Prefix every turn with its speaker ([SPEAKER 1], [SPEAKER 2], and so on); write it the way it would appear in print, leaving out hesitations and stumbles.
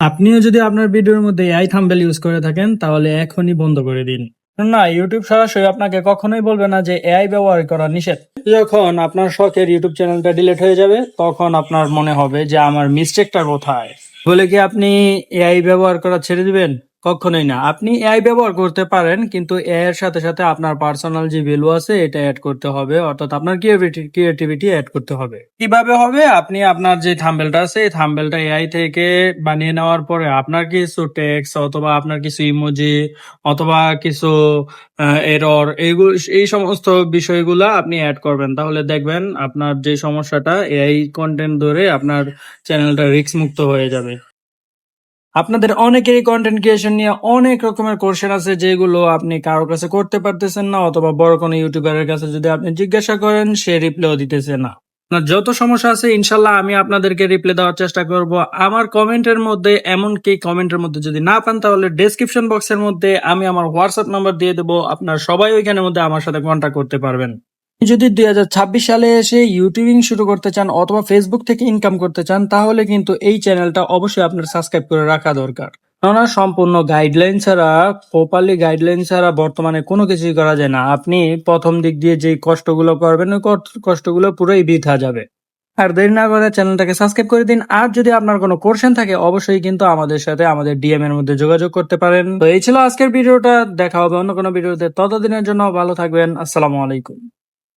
[SPEAKER 1] আপনিও যদি আপনার ভিডিওর মধ্যে এআই থাম্বনেল ইউজ করে থাকেন তাহলে এখনই বন্ধ করে দিন। না, ইউটিউব সরাসরি আপনাকে কখনোই বলবে না যে এআই ব্যবহার করা নিষেধ। যখন আপনার শখের ইউটিউব চ্যানেলটা ডিলিট হয়ে যাবে তখন আপনার মনে হবে যে আমার মিস্টেকটা কোথায়। বলে কি আপনি এআই ব্যবহার করা ছেড়ে দিবেন? কখনোই না। আপনি এআই ব্যবহার করতে পারেন, কিন্তু এআই এর সাথে সাথে আপনার পার্সোনাল যে ভ্যালু আছে এটা অ্যাড করতে হবে, অর্থাৎ আপনার ক্রিয়েটিভিটি অ্যাড করতে হবে। কিভাবে হবে? আপনি আপনার যে থাম্বনেলটা আছে এই থাম্বনেলটা এআই থেকে বানিয়ে নেওয়ার পরে আপনার কিছু টেক্সট অথবা আপনার কিছু ইমোজি অথবা কিছু এরর, এইগুলো এই সমস্ত বিষয়গুলা আপনি অ্যাড করবেন। তাহলে দেখবেন আপনার যে সমস্যাটা এআই কন্টেন্ট ধরে আপনার চ্যানেলটা রিস্ক মুক্ত হয়ে যাবে। আপনাদের অনেকেরই কন্টেন্ট ক্রিয়েশন নিয়ে অনেক রকমের কোশ্চেন আছে যেগুলো আপনি কারোর কাছে করতে পারতেছেন না, অথবা বড় কোনো ইউটিউবারের কাছে যদি আপনি জিজ্ঞাসা করেন সে রিপ্লাইও দিতেছে না। আপনার যত সমস্যা আছে ইনশাল্লাহ আমি আপনাদেরকে রিপ্লাই দেওয়ার চেষ্টা করব আমার কমেন্টের মধ্যে। এমনকি কমেন্টের মধ্যে যদি না পান তাহলে ডেসক্রিপশন বক্সের মধ্যে আমি আমার হোয়াটসঅ্যাপ নাম্বার দিয়ে দেবো, আপনার সবাই ওইখানের মধ্যে আমার সাথে কন্ট্যাক্ট করতে পারবেন। যদি 2026 সালে এসে ইউটিউবিং শুরু করতে চান অথবা ফেসবুক থেকে ইনকাম করতে চান তাহলে কিন্তু এই চ্যানেলটা অবশ্যই আপনার সাবস্ক্রাইব করে রাখা দরকার। কেননা সম্পূর্ণ গাইডলাইন ছাড়া, প্রপারলি গাইডলাইন ছাড়া বর্তমানে কোনো কিছুই করা যায় না। আপনি প্রথম দিক দিয়ে যে কষ্টগুলো করবেন ওই কষ্টগুলো পুরোই বৃথা যাবে। আর দেরি না করে চ্যানেলটাকে সাবস্ক্রাইব করে দিন। আর যদি আপনার কোনো কোশ্চেন থাকে অবশ্যই কিন্তু আমাদের সাথে আমাদের ডিএম এর মধ্যে যোগাযোগ করতে পারেন। তো এই ছিল আজকের ভিডিওটা, দেখা হবে অন্য কোনো ভিডিওতে। ততদিনের জন্য ভালো থাকবেন। আসসালামু আলাইকুম।